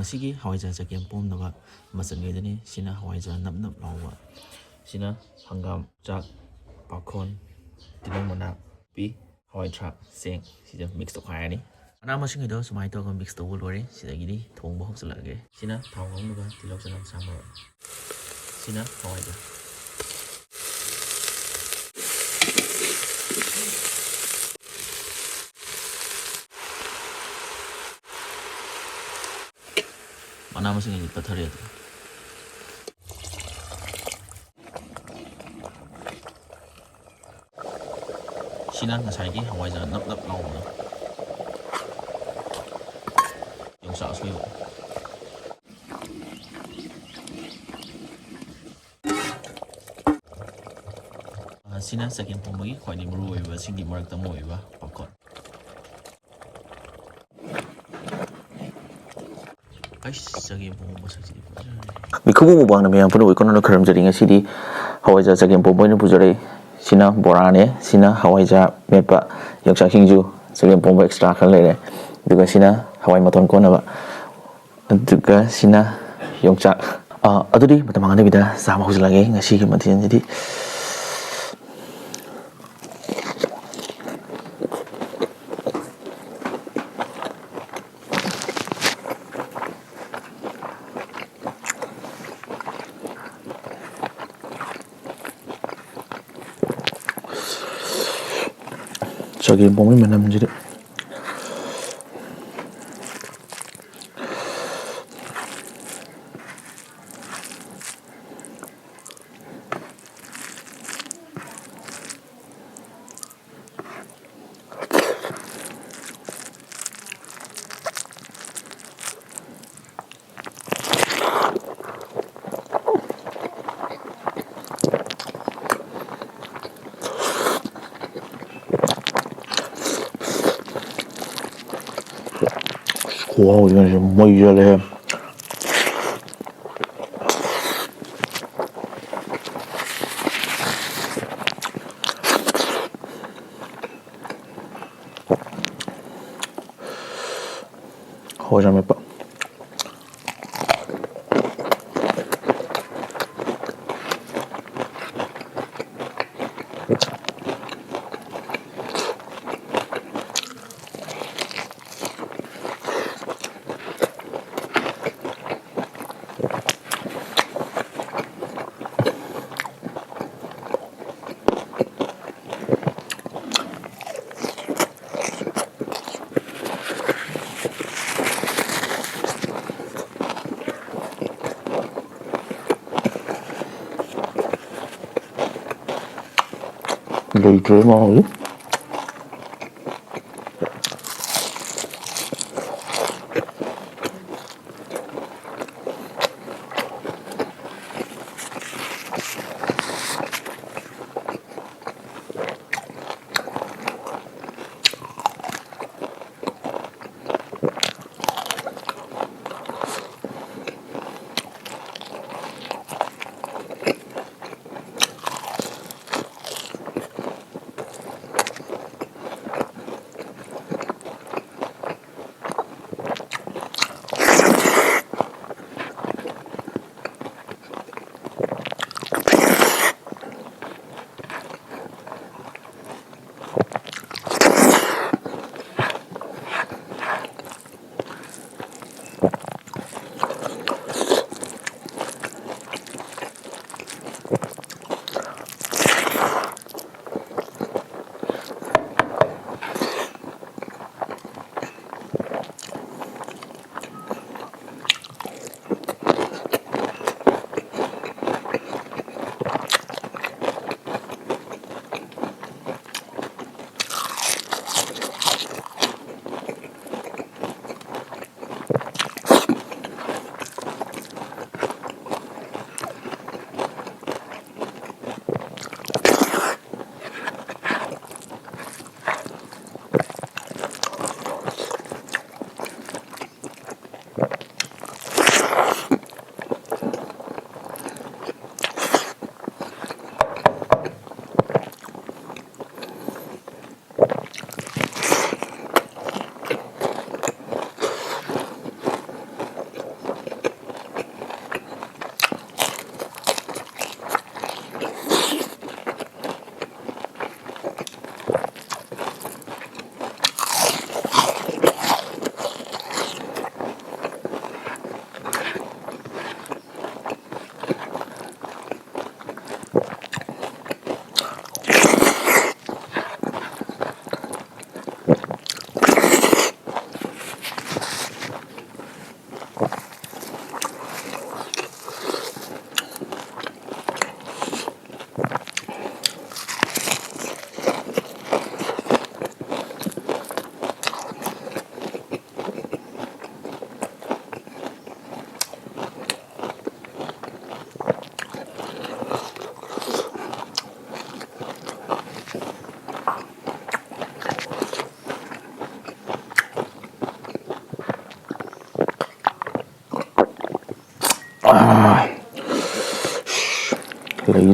ꯃꯁꯤꯒꯤ ꯍꯋꯥꯏꯖꯥꯔ ꯆꯒꯦꯝ ꯄꯣꯝꯅꯕ ꯃꯆꯜꯉꯩꯗꯨꯅꯤ ꯁꯤꯅ ꯍꯋꯥꯏꯖꯥꯔ ꯅꯞ ꯅꯞ ꯂꯥꯎꯕ ꯁꯤꯅ ꯍꯪꯒꯥꯝ ꯆꯥꯛ ꯄꯥꯈꯣꯟ ꯇꯤꯜꯍꯧ ꯃꯅꯥ ꯄꯤ ꯍꯋꯥꯏ ꯊꯔꯥꯛ ꯆꯦꯡ ꯁꯤꯗ ꯃꯤꯛꯁ ꯇꯧꯈꯥꯏꯔꯅꯤ ꯃꯅꯥ ꯃꯁꯤꯡ ꯑꯗꯣ ꯁꯨꯃꯥꯏꯅ ꯇꯧꯔꯒ ꯃꯤꯛꯁ ꯇꯧꯕ ꯂꯣꯏꯔꯦ ꯁꯤꯗꯒꯤꯗꯤ ꯊꯣꯡꯕ ꯍꯧꯖꯤꯜꯂꯛꯑꯒꯦ ꯁꯤꯅ ꯊꯥꯎ ꯉꯧꯅꯕ ꯇꯤꯜꯍꯧ ꯆꯅꯝ ꯁꯥꯃꯔꯣꯏ sina hawaijar mana masing ini pathari atu sina ngasai gi hawaijar nap nap launa yongsa asoi sina sakin pomagi khwani muru oiba singdi marak tamu oiba pakot Mikhubu mubang na mayang puno ikono no karam jaringa sidi hawaija sagem pomboy no pujare sina borane sina hawaija mepa yoksa hingju sagem pombo extra kan lere duga sina hawai maton ko na ba duga sina yongcha adudi matamang na bida sama huzlage ngasi ki matian jadi sagem pomboy manam jadi wow ini semua iya leh hawaija mepa Leiter mau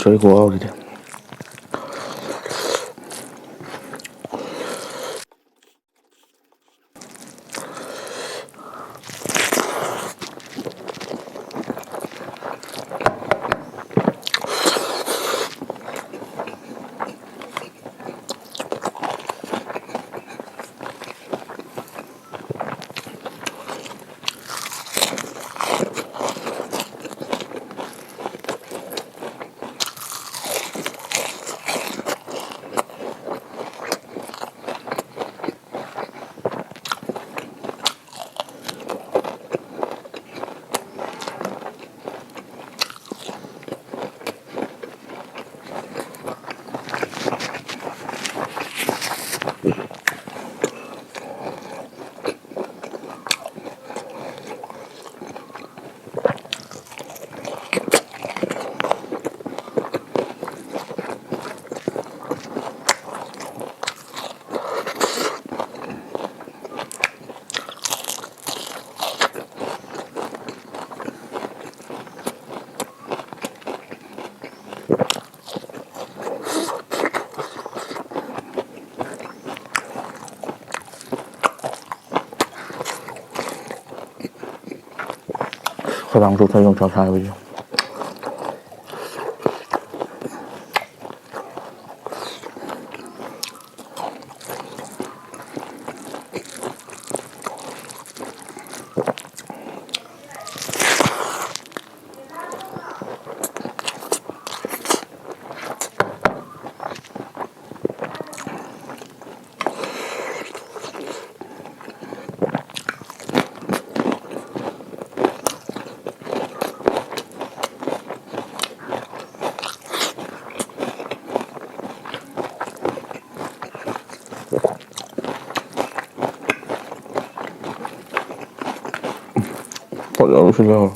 최고 아우리래. 화장도 용 잘 사용이죠. 어려우시죠?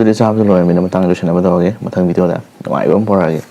ꯑꯗꯨꯗꯤ ꯆꯥꯕꯁꯨ ꯂꯣꯏꯔꯕꯅꯤꯅ ꯃꯇꯥꯡꯗ ꯂꯣꯏꯁꯤꯟꯅꯕ ꯇꯧꯔꯒꯦ ꯃꯊꯪ ꯚꯤꯗꯤꯑꯣꯗ ꯅꯨꯡꯉꯥꯏꯕ ꯑꯃ ꯄꯣꯔꯛꯑꯒꯦ